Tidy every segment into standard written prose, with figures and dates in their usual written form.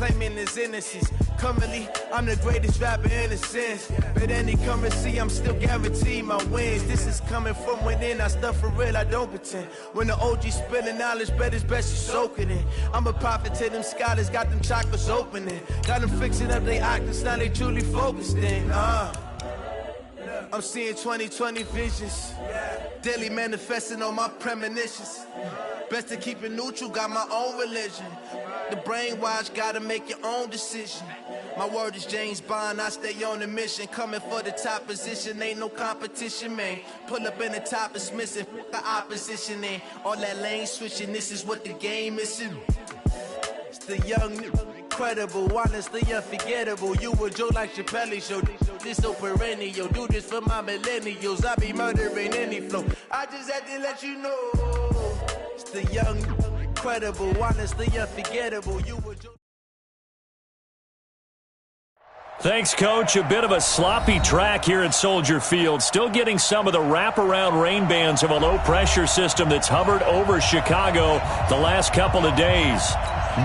claiming his innocence. Currently, I'm the greatest rapper in a sense. But any currency, I'm still guaranteed my wins. This is coming from within, I stuff for real, I don't pretend. When the OG spilling knowledge, bet it's best you soak it in. I'm a prophet to them scholars, got them chakras opening. Got them fixing up their octaves, now they truly focused in. I'm seeing 2020 visions. Daily manifesting on my premonitions. Best to keep it neutral, got my own religion. The brainwash, gotta make your own decision. My word is James Bond, I stay on the mission. Coming for the top position, ain't no competition, man. Pull up in the top, it's missing, the opposition in. All that lane switching, this is what the game is. It's the young, incredible, honestly unforgettable. You a joke like Chappelle show. This so perennial, do this for my millennials. I be murdering any flow. I just had to let you know. It's the young, incredible, honestly unforgettable. You a joke. Thanks, Coach. A bit of a sloppy track here at Soldier Field. Still getting some of the wraparound rain bands of a low-pressure system that's hovered over Chicago the last couple of days.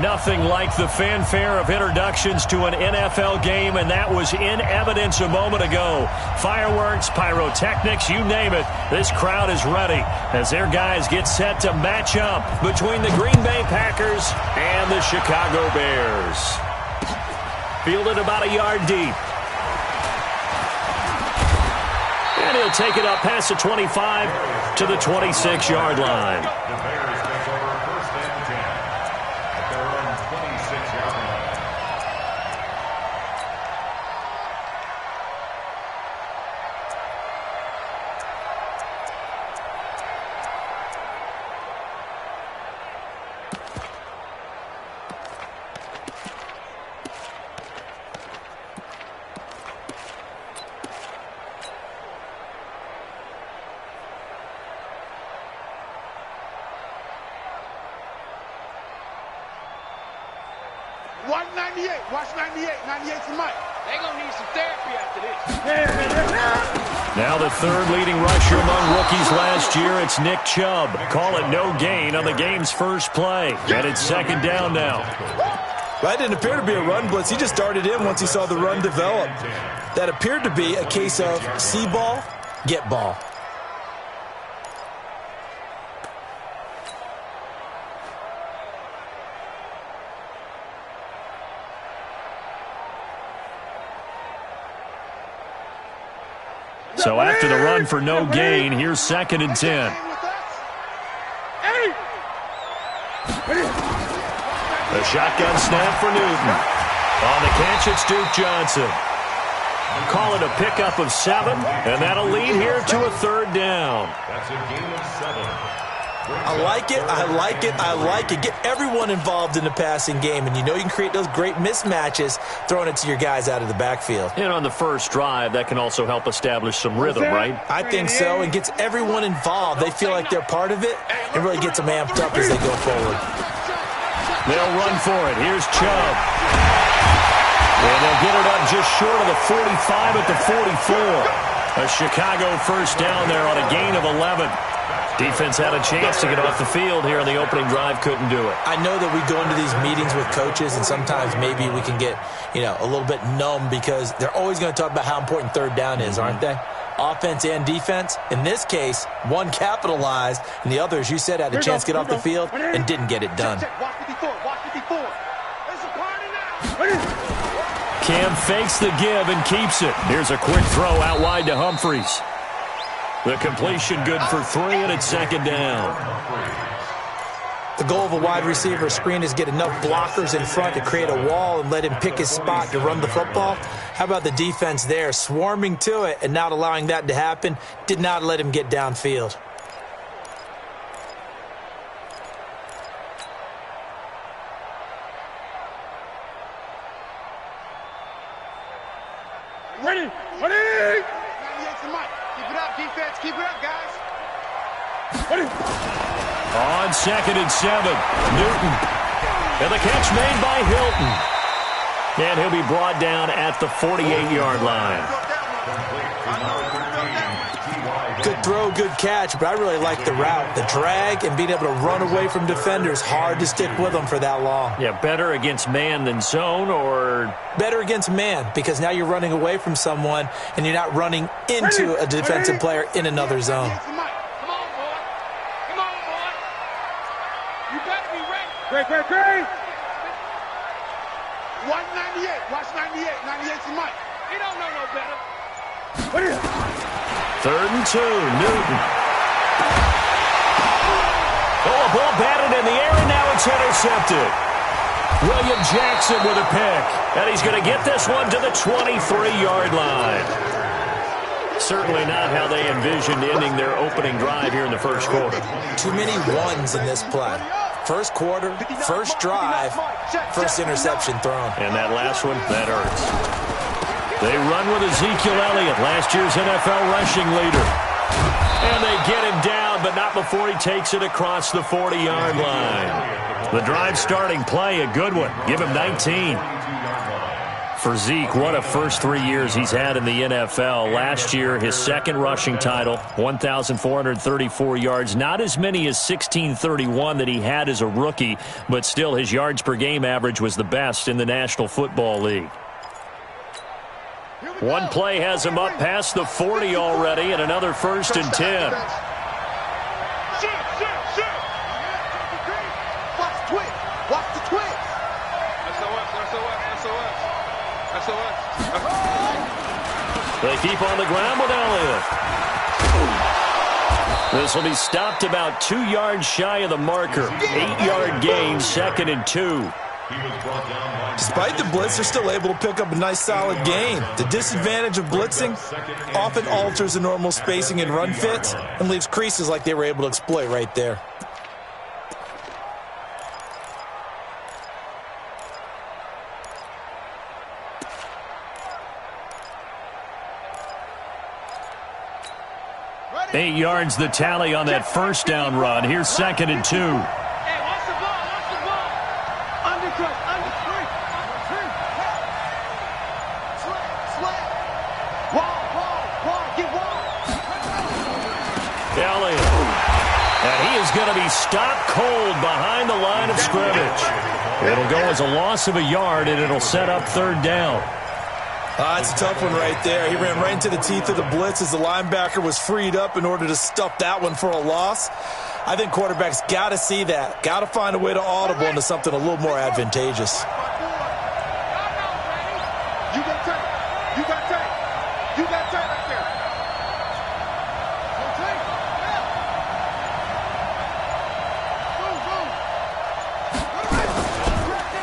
Nothing like the fanfare of introductions to an NFL game, and that was in evidence a moment ago. Fireworks, pyrotechnics, you name it. This crowd is ready as their guys get set to match up between the Green Bay Packers and the Chicago Bears. Fielded about a yard deep. And he'll take it up past the 25 to the 26-yard line. The Bears take over first and 10 at their own 26-yard line. Watch 98. Watch 98. 98's the mic. They're going to need some therapy after this. Now the third leading rusher among rookies last year, it's Nick Chubb. Call it no gain on the game's first play. And it's second down now. That didn't appear to be a run blitz. He just darted in once he saw the run develop. That appeared to be a case of see ball, get ball. So after the run for no gain, here's second and 10. The shotgun snap for Newton. On the catch, it's Duke Johnson. Call it a pickup of 7, and that'll lead here to a third down. That's a gain of 7. I like it, I like it, I like it. Get everyone involved in the passing game, and you know you can create those great mismatches throwing it to your guys out of the backfield. And on the first drive, that can also help establish some rhythm, right? I think so, and gets everyone involved. They feel like they're part of it, and really gets them amped up as they go forward. They'll run for it. Here's Chubb. And they'll get it up just short of the 45 at the 44. A Chicago first down there on a gain of 11. Defense had a chance to get off the field here on the opening drive, couldn't do it. I know that we go into these meetings with coaches, and sometimes maybe we can get, a little bit numb because they're always going to talk about how important third down is, aren't they? Offense and defense. In this case, one capitalized, and the other, as you said, had a chance to get off the field and didn't get it done. Watch 54. Watch 54. It's a party now. Cam fakes the give and keeps it. Here's a quick throw out wide to Humphries. The completion good for 3, and it's second down. The goal of a wide receiver screen is get enough blockers in front to create a wall and let him pick his spot to run the football. How about the defense there, swarming to it and not allowing that to happen? Did not let him get downfield. Ready. 98's the mic. Keep it up, defense. Keep it up, guys. Ready. On second and 7, Newton. And the catch made by Hilton. And he'll be brought down at the 48-yard line. Complete to number 13, T.Y. Good throw, good catch, but I really like the route. The drag and being able to run away from defenders, hard to stick with them for that long. Yeah, better against man than zone, or? Better against man, because now you're running away from someone and you're not running into a defensive player in another zone. Come on, boy. Come on, boy. You better be ready. Great. 198. Watch 98. 98's the mic. He don't know no better. What is it? 3rd and 2, Newton. Oh, a ball batted in the air, and now it's intercepted. William Jackson with a pick, and he's going to get this one to the 23-yard line. Certainly not how they envisioned ending their opening drive here in the first quarter. Too many ones in this play. First quarter, first drive, first interception thrown. And that last one, that hurts. They run with Ezekiel Elliott, last year's NFL rushing leader. And they get him down, but not before he takes it across the 40-yard line. The drive starting play, a good one. Give him 19. For Zeke, what a first 3 years he's had in the NFL. Last year, his second rushing title, 1,434 yards. Not as many as 1,631 that he had as a rookie, but still his yards per game average was the best in the National Football League. One play has him up past the 40 already, and another 1st and 10. Watch the twitch. They keep on the ground with Elliott. This will be stopped about 2 yards shy of the marker. 8-yard gain, 2nd and 2. Despite the blitz, they're still able to pick up a nice solid gain. The disadvantage of blitzing often alters the normal spacing and run fits and leaves creases like they were able to exploit right there. Eight yards the tally on that first down run. Here's 2nd and 2. Hey, watch the ball. Undercut. Slant. Wall. Get wall. Elliott. And he is going to be stopped cold behind the line of scrimmage. It'll go as a loss of a yard, and it'll set up 3rd down. It's a tough one right there. He ran right into the teeth of the blitz as the linebacker was freed up in order to stuff that one for a loss. I think quarterbacks got to see that. Got to find a way to audible into something a little more advantageous. You got tape right there.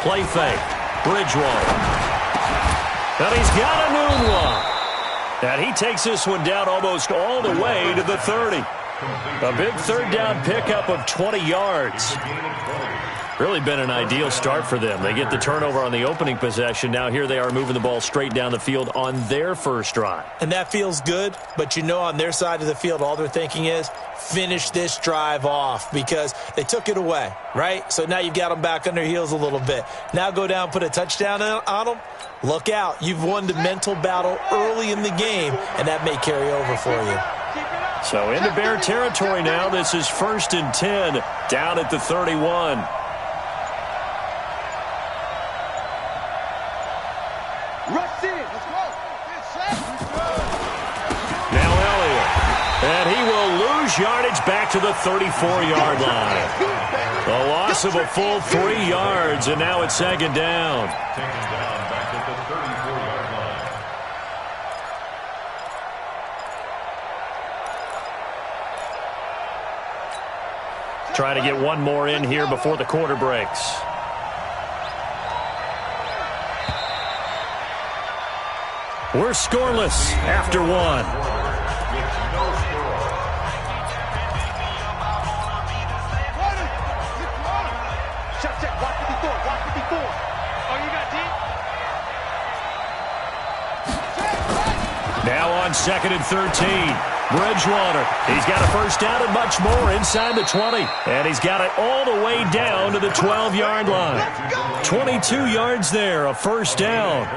Play fake. Bridgewater. And he's got a new one. And he takes this one down almost all the way to the 30. A big 3rd down pickup of 20 yards. Really been an ideal start for them. They get the turnover on the opening possession. Now here they are moving the ball straight down the field on their first drive. And that feels good, but you know on their side of the field all they're thinking is finish this drive off because they took it away, right? So now you've got them back on their heels a little bit. Now go down, put a touchdown on them. Look out. You've won the mental battle early in the game, and that may carry over for you. So into Bear territory now. This is 1st and 10 down at the 31. Rush in. Let's go. Now Elliott. And he will lose yardage back to the 34-yard line. A loss of a full 3 yards, and now it's 2nd down. Taken down back at the 34-yard line. Trying to get one more in here before the quarter breaks. We're scoreless after one. Check. Watch 54. Oh, you got deep? Now on 2nd and 13. Bridgewater. He's got a first down and much more inside the 20. And he's got it all the way down to the 12-yard line. 22 yards there, a first down.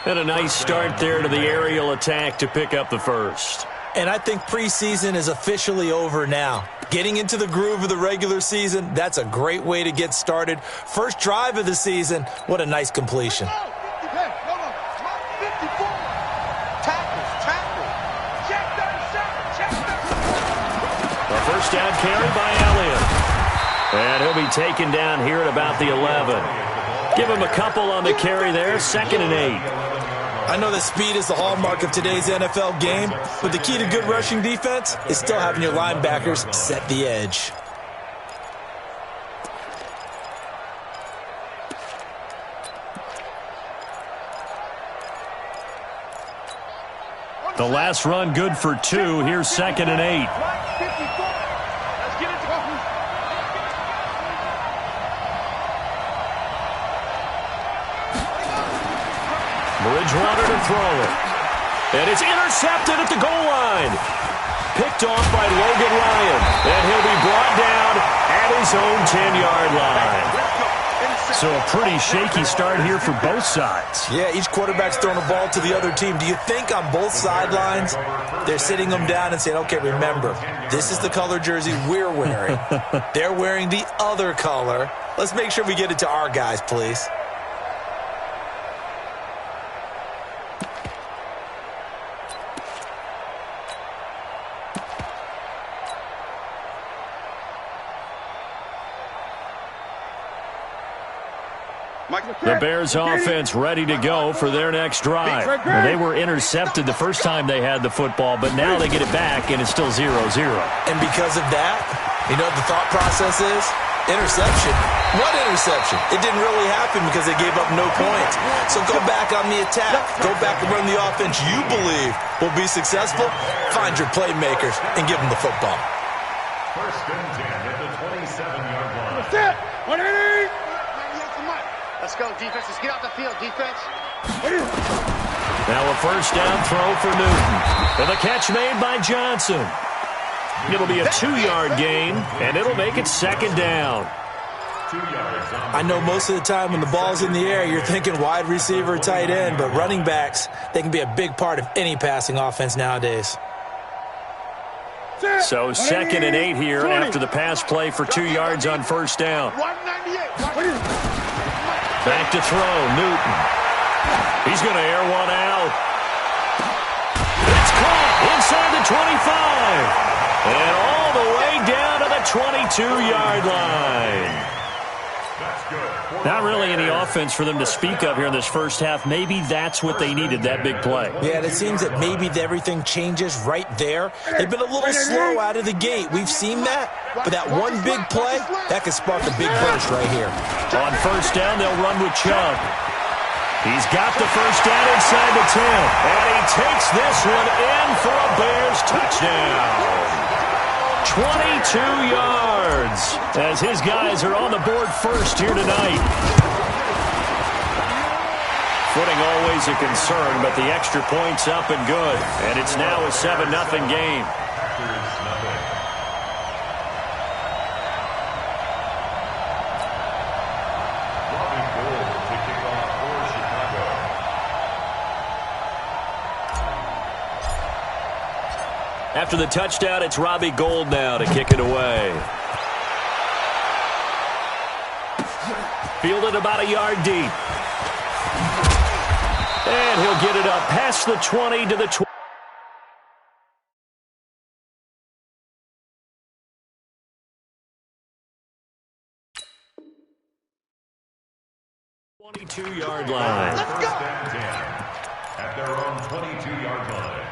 And a nice start there to the aerial attack to pick up the first. And I think preseason is officially over now. Getting into the groove of the regular season, that's a great way to get started. First drive of the season, what a nice completion. A first down carry by Elliott. And he'll be taken down here at about the 11. Give him a couple on the carry there, 2nd and 8. I know that speed is the hallmark of today's NFL game, but the key to good rushing defense is still having your linebackers set the edge. The last run good for 2. Here's 2nd and 8. Bridgewater to throw it. And it's intercepted at the goal line. Picked off by Logan Ryan. And he'll be brought down at his own 10-yard line. So a pretty shaky start here for both sides. Yeah, each quarterback's throwing a ball to the other team. Do you think on both sidelines they're sitting them down and saying, okay, remember, this is the color jersey we're wearing. They're wearing the other color. Let's make sure we get it to our guys, please. The Bears offense ready to go for their next drive. Well, they were intercepted the first time they had the football, but now they get it back, and it's still 0-0. And because of that, you know what the thought process is? Interception. What interception? It didn't really happen because they gave up no points. So go back on the attack. Go back and run the offense you believe will be successful. Find your playmakers and give them the football. First and 10 at the 27-yard line. That's it. 180. Let's go, defense. Let's get out the field, defense. Now a first down throw for Newton. And the catch made by Johnson. It'll be a 2-yard gain, and it'll make it 2nd down. 2 yards on. I know most of the time when the ball's in the air, you're thinking wide receiver, tight end, but running backs, they can be a big part of any passing offense nowadays. So 2nd and 8 here after the pass play for 2 yards on first down. 198. Back to throw, Newton. He's going to air one out. It's caught inside the 25. And all the way down to the 22-yard line. That's good. Not really any offense for them to speak of here in this first half. Maybe that's what they needed, that big play. Yeah, it seems that maybe everything changes right there. They've been a little slow out of the gate. We've seen that. But that one big play, that could spark a big burst right here. On first down, they'll run with Chubb. He's got the first down inside the 10. And he takes this one in for a Bears touchdown. 22 yards as his guys are on the board first here tonight. Footing always a concern, but the extra point's up and good. And it's now a 7-0 game. After the touchdown, it's Robbie Gould now to kick it away. Fielded about a yard deep. And he'll get it up past the 20 to the 22-yard line. Let's go. At their own 22-yard line.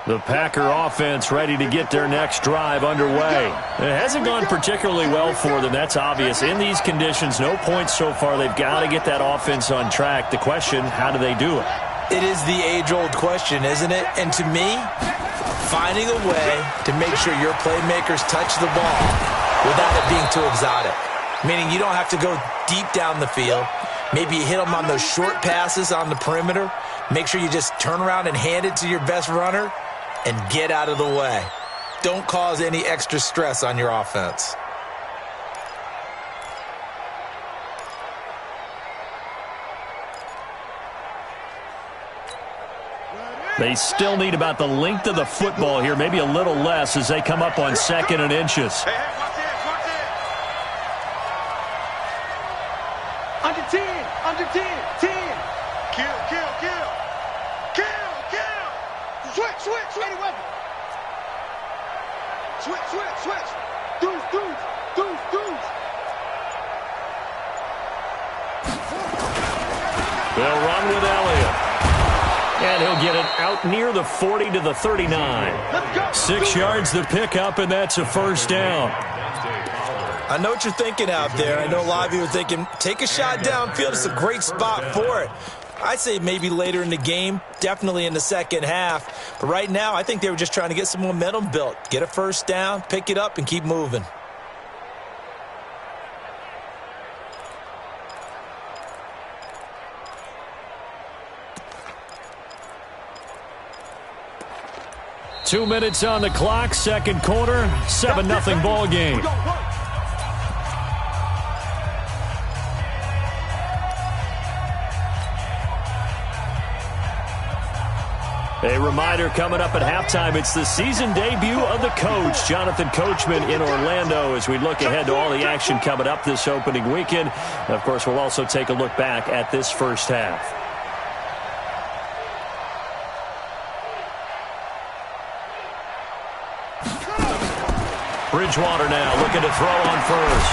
The Packer offense ready to get their next drive underway. It hasn't gone particularly well for them, that's obvious. In these conditions, no points so far. They've got to get that offense on track. The question, how do they do it? It is the age-old question, isn't it? And to me, finding a way to make sure your playmakers touch the ball without it being too exotic. Meaning you don't have to go deep down the field. Maybe you hit them on those short passes on the perimeter. Make sure you just turn around and hand it to your best runner and get out of the way. don't cause any extra stress on your offense. They still need about the length of the football here, maybe a little less as they come up on 2nd and inches. Hey, watch this, watch this. Under 10, under 10, 10. Kill, kill, kill. Kill, kill. Switch, switch, switch. Weapon. Switch, switch, switch. Deuce, deuce, deuce, deuce. They'll run with Elliott. And he'll get it out near the 40 to the 39. 6 yards the pickup, and that's a first down. I know what you're thinking out there. I know a lot of you are thinking, take a shot downfield. It's a great spot for it. I'd say maybe later in the game, definitely in the second half. But right now, I think they were just trying to get some momentum built. Get a first down, pick it up, and keep moving. Two minutes on the clock, second quarter, 7-0 ball game. A reminder coming up at halftime, it's the season debut of the coach, Jonathan Coachman in Orlando, as we look ahead to all the action coming up this opening weekend. And of course, we'll also take a look back at this first half. Bridgewater now looking to throw on first.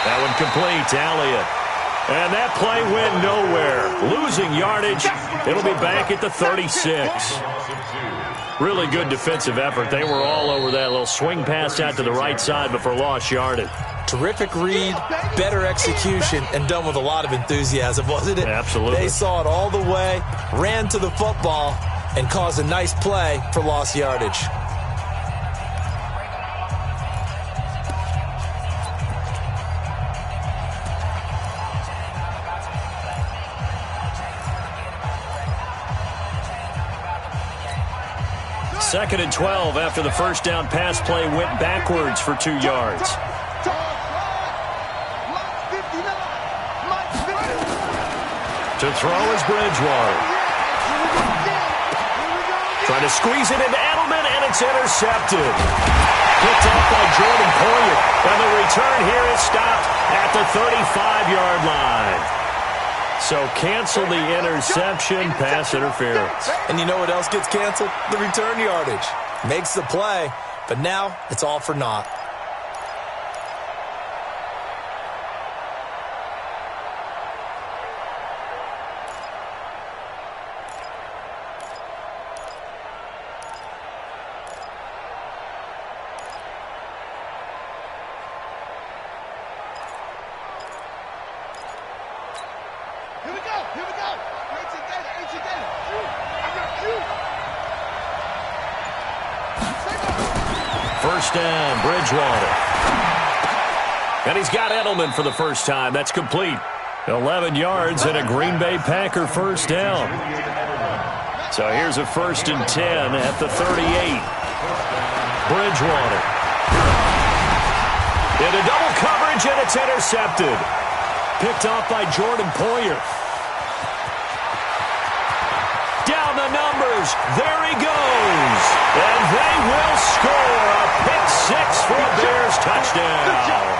That one complete to Elliott. And that play went nowhere. Losing yardage. It'll be back at the 36. Really good defensive effort. They were all over that little swing pass out to the right side before lost yardage. Terrific read, better execution, and done with a lot of enthusiasm, wasn't it? Absolutely. They saw it all the way, ran to the football, and caused a nice play for lost yardage. Second and 12 after the first down pass play went backwards for 2 yards. To throw is Bridgewater. Trying to squeeze it into Edelman, and it's intercepted. Picked off by Jordan Poyer. And the return here is stopped at the 35-yard line. So cancel the interception, pass interference. And you know what else gets canceled? The return yardage. Makes the play, but now it's all for naught. First down, Bridgewater. And he's got Edelman for the first time. That's complete. 11 yards and a Green Bay Packer first down. So here's a 1st and 10 at the 38. Bridgewater. Into double coverage, and it's intercepted. Picked off by Jordan Poyer. Down the numbers. There he goes. And they will score a pick six for a Bears touchdown.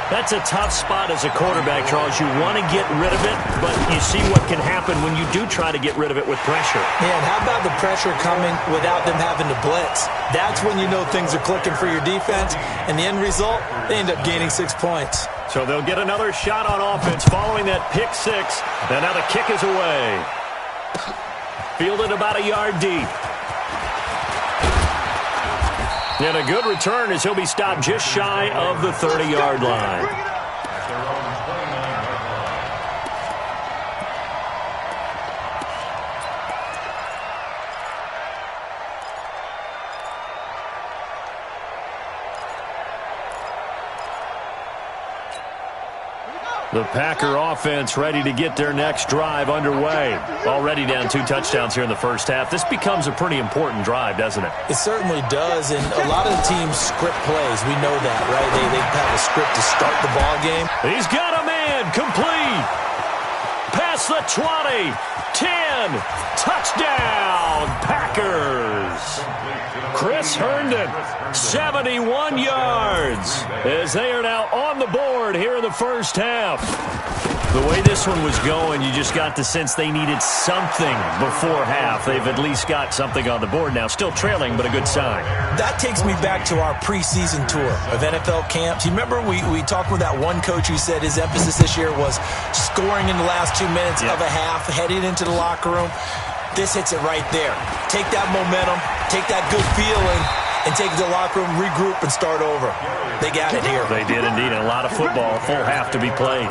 That's a tough spot as a quarterback, Charles. You want to get rid of it, but you see what can happen when you do try to get rid of it with pressure. Yeah, and how about the pressure coming without them having to blitz? That's when you know things are clicking for your defense, and the end result, they end up gaining 6 points. So they'll get another shot on offense following that pick six, and now the kick is away. Fielded about a yard deep. And a good return as he'll be stopped just shy of the 30-yard line. The Packer offense ready to get their next drive underway. Already down 2 touchdowns here in the first half. This becomes a pretty important drive, doesn't it? It certainly does, and a lot of the teams script plays. We know that, right? They have a script to start the ball game. He's got a man complete. Past the 20. 10. Touchdown, Packers. Chris Herndon, 71 yards, as they are now on the board here in the first half. The way this one was going, you just got the sense they needed something before half. They've at least got something on the board now. Still trailing, but a good sign. That takes me back to our preseason tour of NFL camps. You remember we talked with that one coach who said his emphasis this year was scoring in the last 2 minutes of a half, heading into the locker room. This hits it right there. Take that momentum, take that good feeling, and take it to the locker room, regroup, and start over. They got it here. They did indeed, and a lot of football, full half to be played.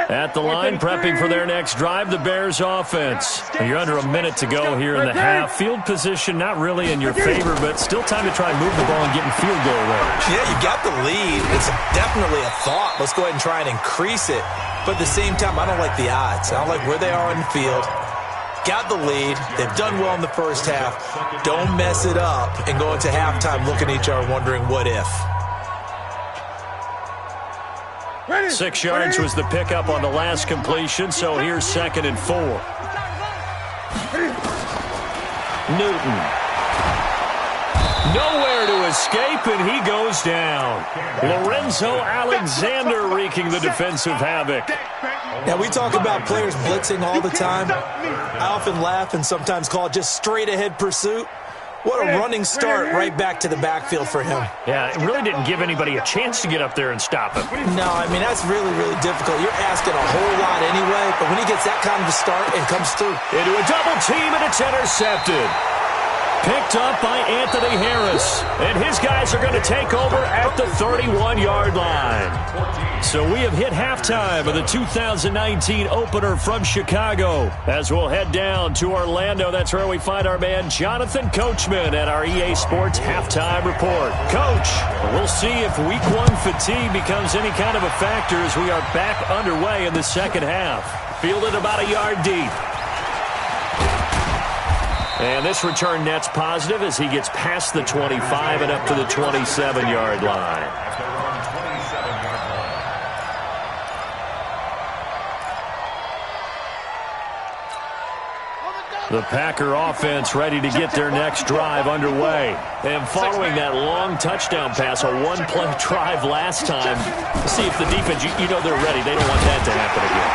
At the line, prepping for their next drive, the Bears offense. You're under a minute to go here in the half. Field position not really in your favor, but still time to try and move the ball and get in field goal range. Yeah, you got the lead. It's definitely a thought. Let's go ahead and try and increase it. But at the same time, I don't like the odds. I don't like where they are on the field. Got the lead. They've done well in the first half. Don't mess it up and go into halftime looking at each other wondering what if. 6 yards was the pickup on the last completion, so here's 2nd and 4. Newton. Nowhere to escape, and he goes down. Lorenzo Alexander wreaking the defensive havoc. Now, we talk about players blitzing all the time. I often laugh and sometimes call it just straight-ahead pursuit. What a running start right back to the backfield for him. Yeah, it really didn't give anybody a chance to get up there and stop him. No, I mean, that's really, really difficult. You're asking a whole lot anyway, but when he gets that kind of a start and comes through. Into a double team, and it's intercepted. Picked up by Anthony Harris, and his guys are going to take over at the 31-yard line. So we have hit halftime of the 2019 opener from Chicago. As we'll head down to Orlando, that's where we find our man Jonathan Coachman at our EA Sports Halftime Report. Coach, we'll see if Week 1 fatigue becomes any kind of a factor as we are back underway in the second half. Fielded about a yard deep. And this return net's positive as he gets past the 25 and up to the 27-yard line. The Packer offense ready to get their next drive underway. And following that long touchdown pass, a one-play drive last time, see if the defense, you know they're ready. They don't want that to happen again.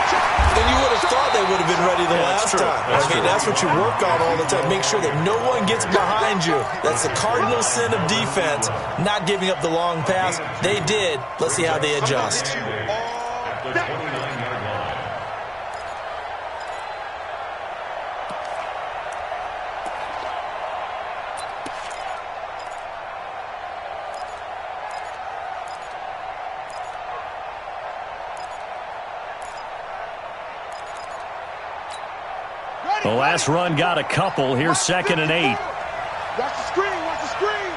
And you would have thought they would have been ready the last time. That's what you work on all the time. Make sure that no one gets behind you. That's the cardinal sin of defense, not giving up the long pass. They did. Let's see how they adjust. The last run got a couple. Here's 2nd and 8. Watch the screen, watch the screen.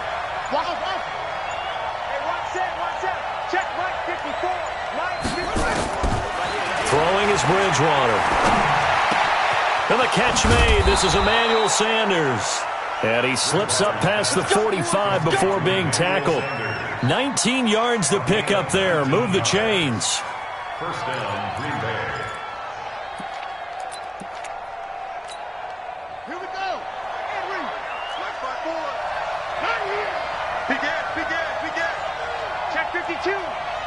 Watch it. Hey, watch that. Check Mike 54. Mike 54. Throwing is Bridgewater. And the catch made. This is Emmanuel Sanders. And he slips up past the 45 before being tackled. 19 yards to pick up there. Move the chains. First down, Green Bay.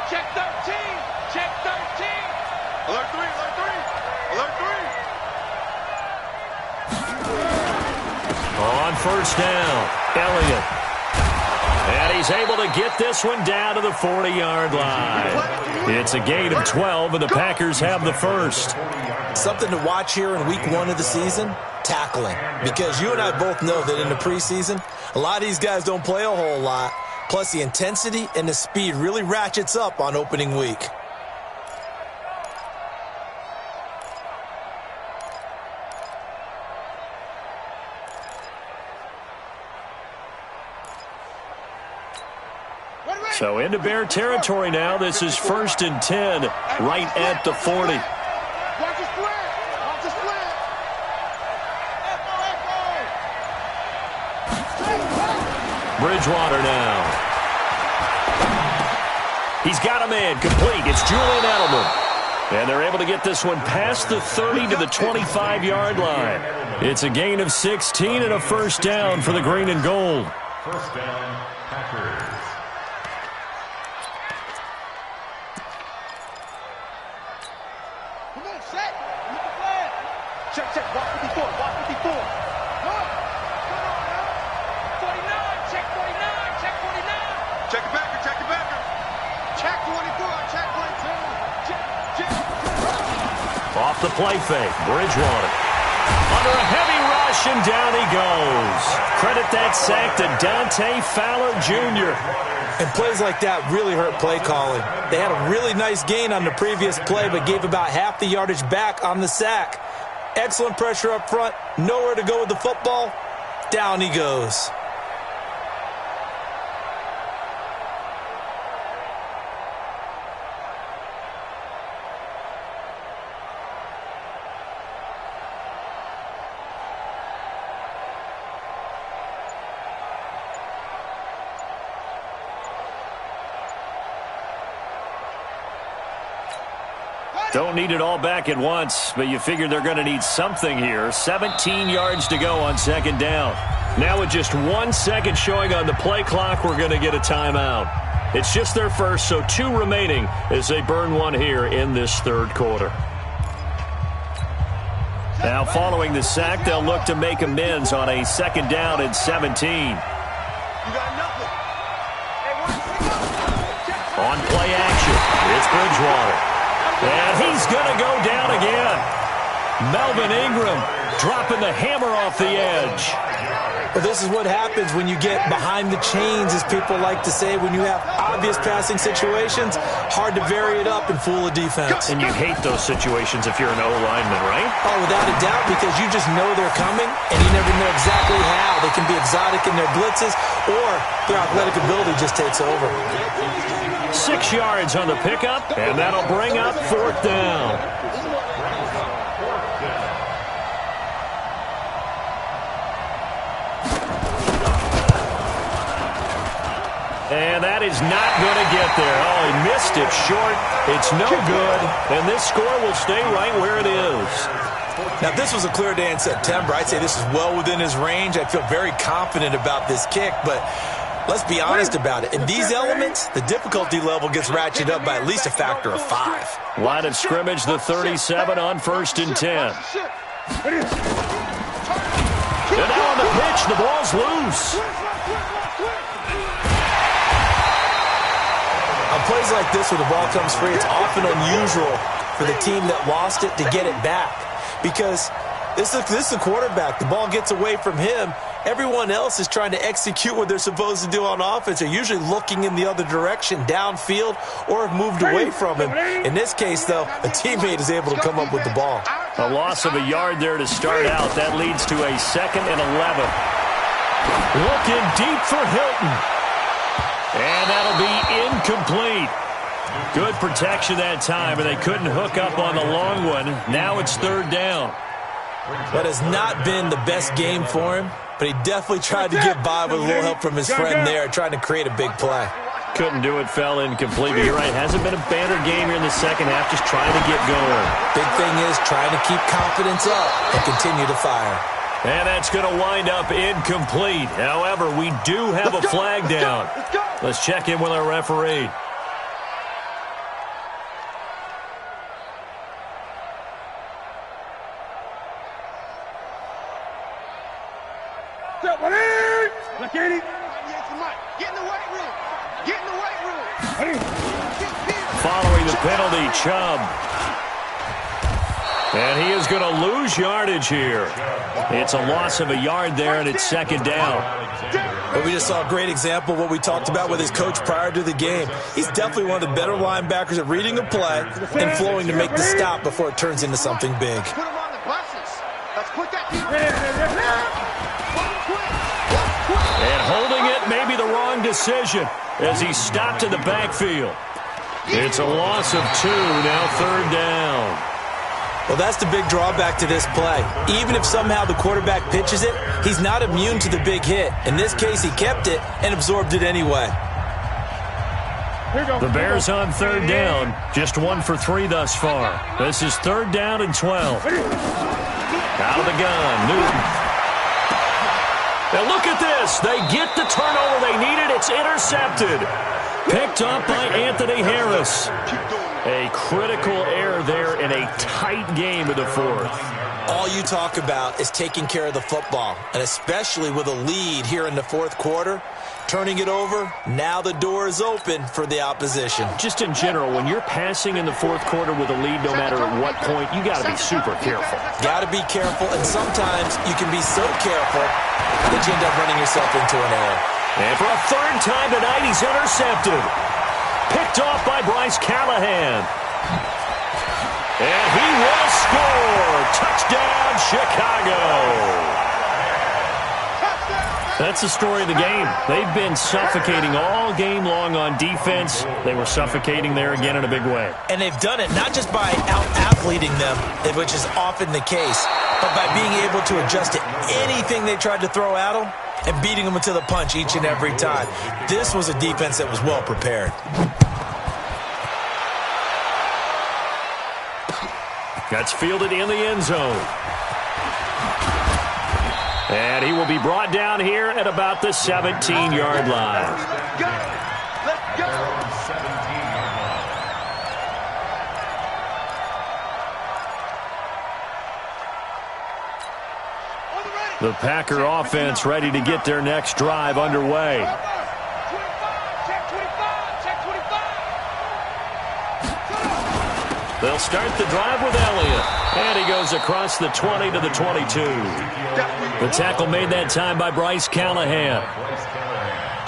Check 13. Check 13. Alert 3. Alert 3. On first down, Elliott. And he's able to get this one down to the 40-yard line. It's a gain of 12, and the Packers have the first. Something to watch here in week 1 of the season, tackling. Because you and I both know that in the preseason, a lot of these guys don't play a whole lot. Plus, the intensity and the speed really ratchets up on opening week. So into Bear territory now. This is 1st and 10, right at the 40. Watch the split. Watch the split. Bridgewater now. He's got a man complete. It's Julian Edelman. And they're able to get this one past the 30 to the 25-yard line. It's a gain of 16 and a first down for the green and gold. First down, Packers. Come on, set. Look at flag. Check, check. Walk 54. Walk 54. Come on. Come on, now. 49. Check 49. Check 49. Check it back. Check it back. Check 24. Check 22. Check, check. Off the play fake, Bridgewater. Under a heavy rush, and down he goes. Credit that sack to Dante Fowler Jr. And plays like that really hurt play calling. They had a really nice gain on the previous play, but gave about half the yardage back on the sack. Excellent pressure up front. Nowhere to go with the football. Down he goes. Don't need it all back at once, but you figure they're going to need something here. 17 yards to go on second down. Now with just 1 second showing on the play clock, we're going to get a timeout. It's just their first, so 2 remaining as they burn one here in this third quarter. Now following the sack, they'll look to make amends on a second down and 17. You got nothing. On play action, it's Bridgewater. And he's going to go down again. Melvin Ingram dropping the hammer off the edge. But this is what happens when you get behind the chains, as people like to say, when you have obvious passing situations. Hard to vary it up and fool a defense. And you hate those situations if you're an O-lineman, right? Oh, without a doubt, because you just know they're coming, and you never know exactly how. They can be exotic in their blitzes, or their athletic ability just takes over. 6 yards on the pickup, and that'll bring up 4th down. And that is not going to get there. Oh, he missed it short. It's no good, and this score will stay right where it is. Now, this was a clear day in September. I'd say this is well within his range. I feel very confident about this kick, but let's be honest about it. In these elements, the difficulty level gets ratcheted up by at least a factor of 5. Line of scrimmage, the 37 on 1st and 10. And now on the pitch, the ball's loose. On plays like this where the ball comes free, it's often unusual for the team that lost it to get it back. Because this is the quarterback. The ball gets away from him. Everyone else is trying to execute what they're supposed to do on offense. They're usually looking in the other direction, downfield, or have moved away from him. In this case, though, a teammate is able to come up with the ball. A loss of a yard there to start out. That leads to a 2nd and 11. Looking deep for Hilton. And that'll be incomplete. Good protection that time, and they couldn't hook up on the long one. Now it's 3rd down. That has not been the best game for him, but he definitely tried to get by with a little help from his friend there, trying to create a big play. Couldn't do it, fell incomplete. But you're right, hasn't been a banner game here in the second half, just trying to get going. Big thing is trying to keep confidence up and continue to fire. And that's going to wind up incomplete. However, we do have a flag down. Let's check in with our referee. Get in the weight room. Get in the weight room. Following the penalty, Chubb. And he is going to lose yardage here. It's a loss of a yard there, and it's 2nd down. But we just saw a great example of what we talked about with his coach prior to the game. He's definitely one of the better linebackers at reading a play and flowing to make the stop before it turns into something big. Put him on the buses. Let's put that And holding it may be the wrong decision. as he's stopped in the backfield. It's a loss of 2, now 3rd down. Well, that's the big drawback to this play. Even if somehow the quarterback pitches it, he's not immune to the big hit. In this case, he kept it and absorbed it anyway. The Bears on 3rd down, just 1 for 3 thus far. This is 3rd down and 12. Out of the gun, Newton. Now look at this. They get the turnover they needed. It's intercepted. Picked up by Anthony Harris. A critical error there in a tight game of the 4th. All you talk about is taking care of the football, and especially with a lead here in the 4th quarter. Turning it over, now the door is open for the opposition. Just in general, when you're passing in the 4th quarter with a lead, no matter at what point, you got to be super careful. Got to be careful, and sometimes you can be so careful that you end up running yourself into an error. And for a 3rd time tonight, he's intercepted. Picked off by Bryce Callahan. And he will score. Touchdown, Chicago. That's the story of the game. They've been suffocating all game long on defense. They were suffocating there again in a big way. And they've done it not just by out-athleting them, which is often the case, but by being able to adjust to anything they tried to throw at them and beating them to the punch each and every time. This was a defense that was well prepared. That's fielded in the end zone. And he will be brought down here at about the 17-yard line. Let's go! Let's go! 17-yard line. The Packer offense ready to get their next drive underway. Check 25! Check 25! They'll start the drive with Elliott. And he goes across the 20 to the 22. The tackle made that time by Bryce Callahan.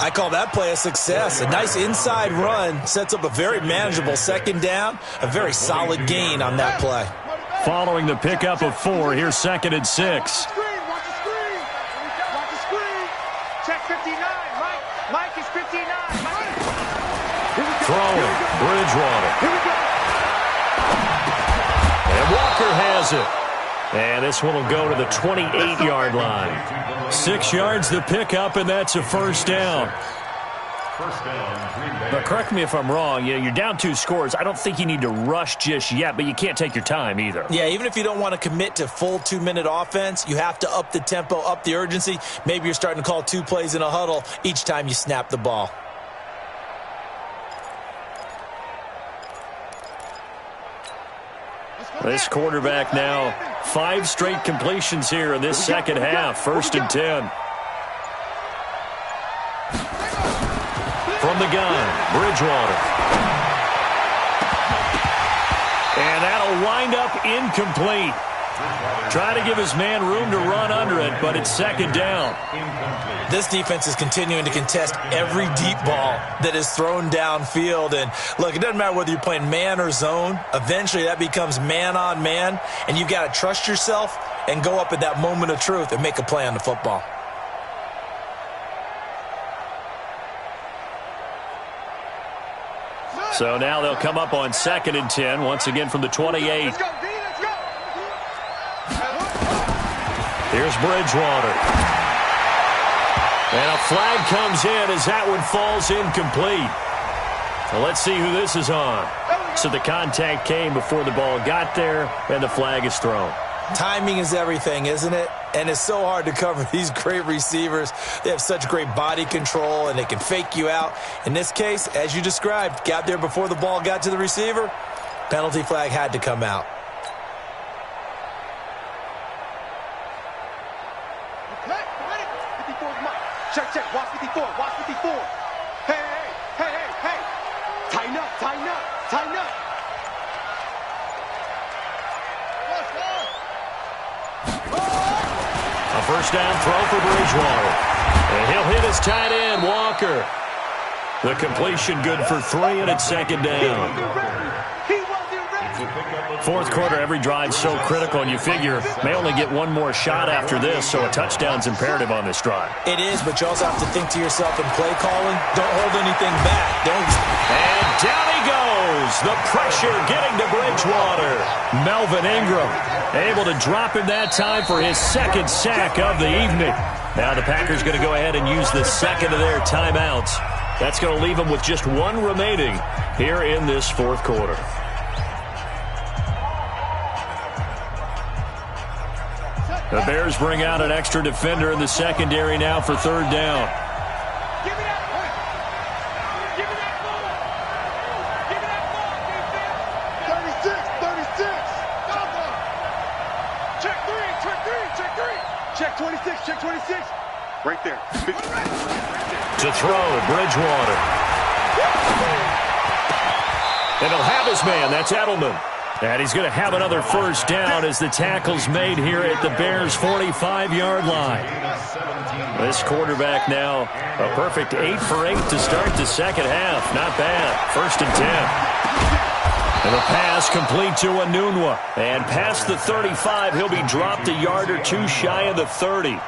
I call that play a success. A nice inside run sets up a very manageable 2nd down. A very solid gain on that play. Following the pickup of 4, here's 2nd and 6. Watch the screen! Watch the screen! Check 59! Mike is 59! Throwing, Bridgewater. Here we go! And Walker has it. And this one will go to the 28-yard line. 6 yards the pickup, and that's a 1st down. But correct me if I'm wrong. You're down 2 scores. I don't think you need to rush just yet, but you can't take your time either. Yeah, even if you don't want to commit to full 2-minute offense, you have to up the tempo, up the urgency. Maybe you're starting to call 2 plays in a huddle each time you snap the ball. This quarterback now 5 straight completions here in this 2nd half. 1st and 10. From the gun, Bridgewater. And that'll wind up incomplete. Trying to give his man room to run under it, but it's 2nd down. This defense is continuing to contest every deep ball that is thrown downfield. And look, it doesn't matter whether you're playing man or zone. Eventually that becomes man on man, and you've got to trust yourself and go up at that moment of truth and make a play on the football. So now they'll come up on 2nd and 10, once again from the 28. Let's go, D! Let's go! Here's Bridgewater. And a flag comes in as that one falls incomplete. Well, let's see who this is on. So the contact came before the ball got there, and the flag is thrown. Timing is everything, isn't it? And it's so hard to cover these great receivers. They have such great body control, and they can fake you out. In this case, as you described, got there before the ball got to the receiver. Penalty flag had to come out. Check, watch 54, watch 54. Hey. Tighten up. A 1st down throw for Bridgewater. And he'll hit his tight end, Walker. The completion good for 3, and it's 2nd down. He wasn't ready. Fourth quarter, every drive so critical, and you figure may only get one more shot after this, so a touchdown's imperative on this drive. It is, but you also have to think to yourself in play calling, don't hold anything back. And down he goes. The pressure getting to Bridgewater. Melvin Ingram able to drop him that time for his second sack of the evening. Now the Packers going to go ahead and use the second of their timeouts. That's going to leave them with just one remaining here in this fourth quarter. The Bears bring out an extra defender in the secondary now for third down. Give me that ball. Give me that ball. Give me that ball, defense. 36. Check three. Check 26, check 26. Right there. To throw, Bridgewater. And he'll have his man. That's Edelman. And he's going to have another first down as the tackle's made here at the Bears' 45-yard line. This quarterback now a perfect 8 for 8 to start the second half. Not bad. First and 10. And the pass complete to Anunwa. And past the 35, he'll be dropped a yard or two shy of the 30.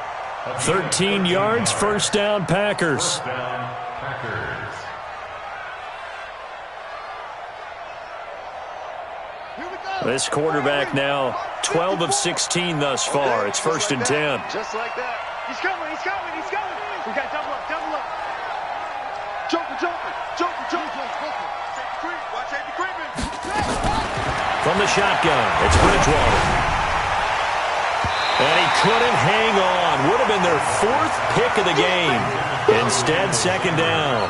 13 yards, first down, Packers. This quarterback now 12 of 16 thus far. It's first and 10. Just like that. He's coming. We got double up. Joker. Watch Safety Creeping. From the shotgun, it's Bridgewater. And he couldn't hang on. Would have been their fourth pick of the game. Instead, second down.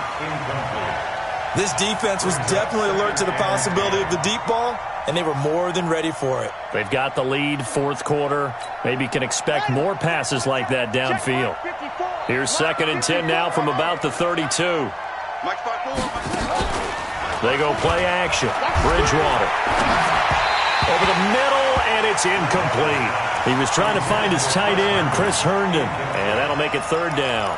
This defense was definitely alert to the possibility of the deep ball, and they were more than ready for it. They've got the lead, fourth quarter. Maybe can expect more passes like that downfield. Here's second and 10 now from about the 32. They go play action. Bridgewater. Over the middle, and it's incomplete. He was trying to find his tight end, Chris Herndon, and that'll make it third down.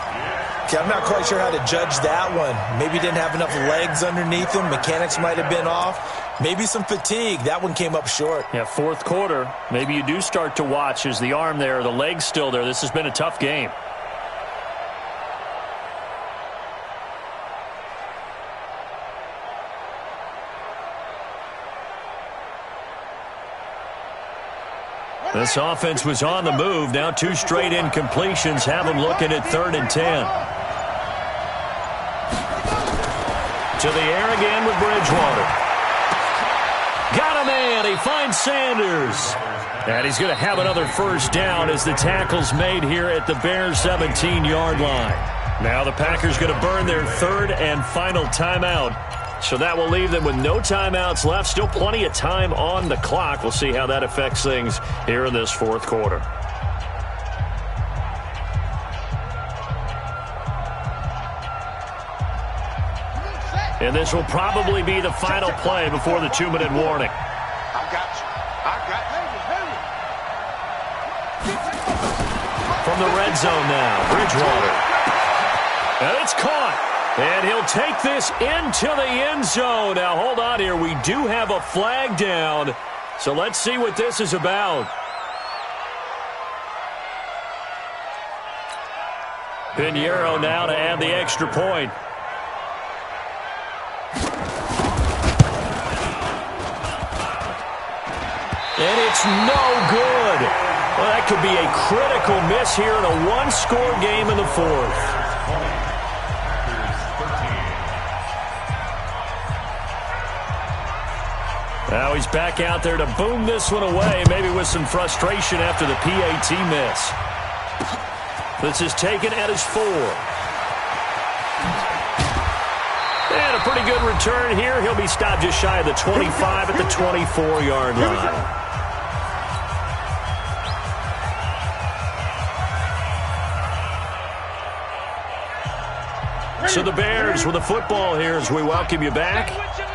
Okay, I'm not quite sure how to judge that one. Maybe he didn't have enough legs underneath him. Mechanics might have been off. Maybe some fatigue. That one came up short. Yeah, fourth quarter. Maybe you do start to watch. Is the arm there, the leg's still there? This has been a tough game. This offense was on the move. Now 2 straight incompletions have them looking at third and 10. To the air again with Bridgewater. Got a man. He finds Sanders. And he's going to have another first down as the tackle's made here at the Bears' 17-yard line. Now the Packers going to burn their third and final timeout. So that will leave them with no timeouts left. Still plenty of time on the clock. We'll see how that affects things here in this fourth quarter. And this will probably be the final play before the 2-minute warning. I got you. From the red zone now, Bridgewater. And it's caught. And he'll take this into the end zone. Now, hold on here. We do have a flag down. So let's see what this is about. Pinheiro now to add the extra point. And it's no good. Well, that could be a critical miss here in a one-score game in the fourth. Now he's back out there to boom this one away, maybe with some frustration after the PAT miss. This is taken at his 4. And a pretty good return here. He'll be stopped just shy of the 25 at the 24-yard line. So the Bears with the football here as we welcome you back.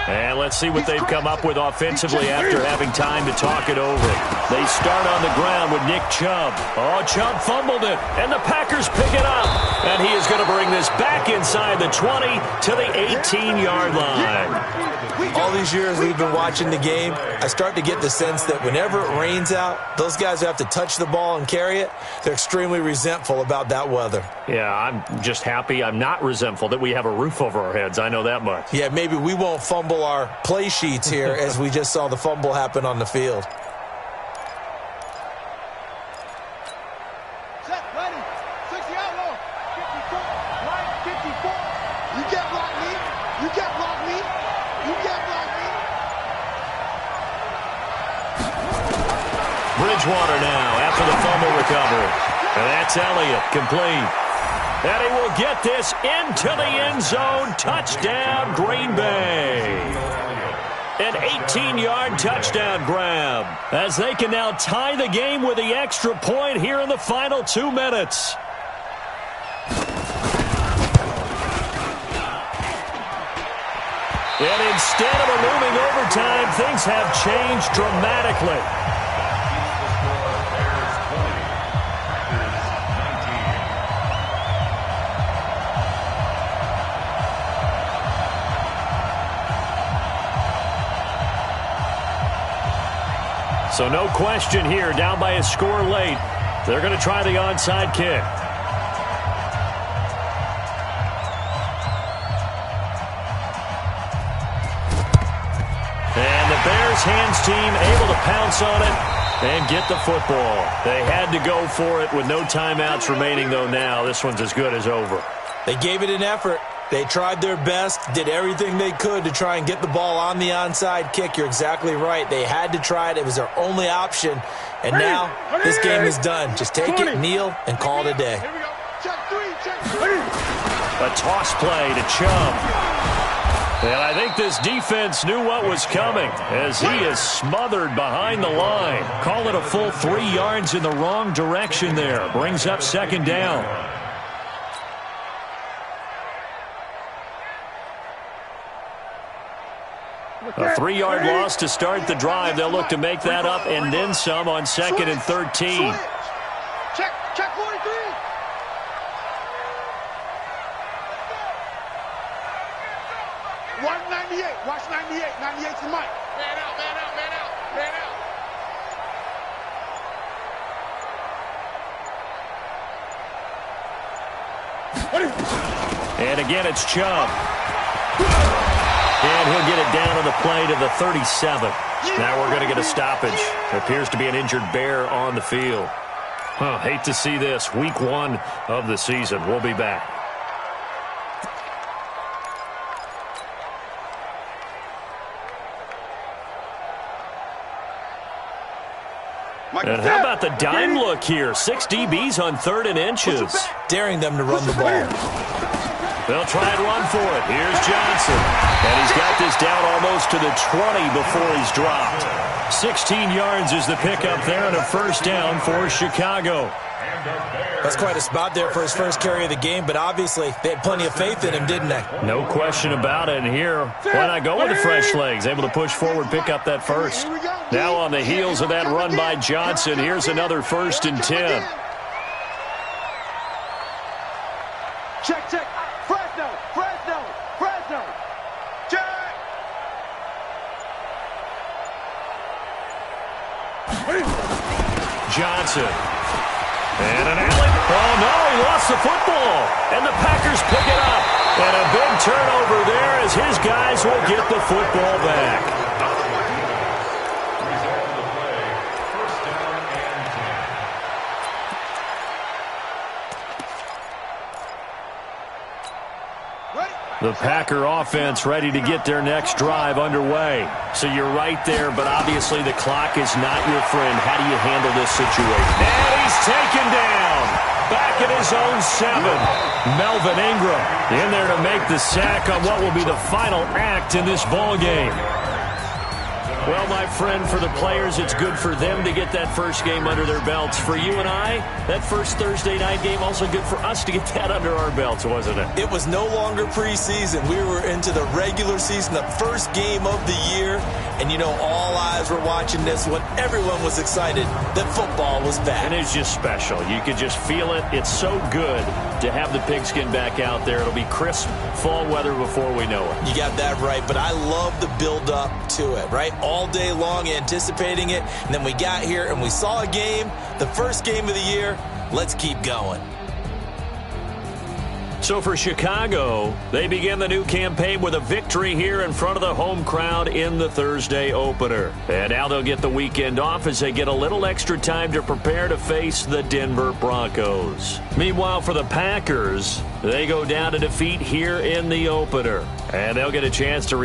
And let's see what they've come up with offensively after having time to talk it over. They start on the ground with Nick Chubb. Oh, Chubb fumbled it, and the Packers pick it up. And he is going to bring this back inside the 20 to the 18-yard line. All these years we've been watching the game, I start to get the sense that whenever it rains out, those guys who have to touch the ball and carry it, they're extremely resentful about that weather. Yeah, I'm just happy I'm not resentful that we have a roof over our heads. I know that much. Yeah, maybe we won't fumble our play sheets here as we just saw the fumble happen on the field. Set, ready. 60 outlaw. 54. Right, 54. You can't block me. You can't block me. You can't block me. Bridgewater now after the fumble recovery. And that's Elliott, complete. And he will get this into the end zone. Touchdown, Green Bay. An 18-yard touchdown grab as they can now tie the game with the extra point here in the final 2 minutes. And instead of a looming overtime, things have changed dramatically. So no question here, down by a score late. They're going to try the onside kick. And the Bears hands team able to pounce on it and get the football. They had to go for it with no timeouts remaining, though now. This one's as good as over. They gave it an effort. They tried their best, did everything they could to try and get the ball on the onside kick. You're exactly right. They had to try it. It was their only option. And now this game is done. Just take it, kneel, and call it a day. Here we go. Check three. A toss play to Chubb. And I think this defense knew what was coming as he is smothered behind the line. Call it a full 3 yards in the wrong direction there. Brings up second down. A 3-yard loss to start the drive. They'll look to make that up and then some on 2nd and 13. Check 43. Watch 98. Watch 98. 98's the mic. Man out, man out, man out, man out. And again, it's Chubb. And he'll get it down on the play to the 37. Now we're going to get a stoppage. There appears to be an injured Bear on the field. Hate to see this. Week 1 of the season. We'll be back. And how about the dime look here? 6 DBs on 3rd and inches. Daring them to run the ball. They'll try and run for it. Here's Johnson. And he's got this down almost to the 20 before he's dropped. 16 yards is the pickup there and a first down for Chicago. That's quite a spot there for his first carry of the game, but obviously they had plenty of faith in him, didn't they? No question about it. And here, why not go with the fresh legs? Able to push forward, pick up that first. Now on the heels of that run by Johnson, here's another 1st and 10. Check. Fresno. Check. Johnson. And an alley. Oh, no, he lost the football. And the Packers pick it up. And a big turnover there as his guys will get the football back. The Packer offense ready to get their next drive underway. So you're right there, but obviously the clock is not your friend. How do you handle this situation? And he's taken down. Back at his own 7. Melvin Ingram in there to make the sack on what will be the final act in this ball game. Well, my friend, for the players, it's good for them to get that first game under their belts. For you and I, that first Thursday night game, also good for us to get that under our belts, wasn't it? It was no longer preseason. We were into the regular season, the first game of the year. And, you know, all eyes were watching this when everyone was excited that football was back. And it's just special. You could just feel it. It's so good to have the pigskin back out there. It'll be crisp fall weather before we know it. You got that right, but I love the build-up to it, right? All day long anticipating it, and then we got here and we saw a game, the first game of the year. Let's keep going. So for Chicago, they begin the new campaign with a victory here in front of the home crowd in the Thursday opener. And now they'll get the weekend off as they get a little extra time to prepare to face the Denver Broncos. Meanwhile, for the Packers, they go down to defeat here in the opener. And they'll get a chance to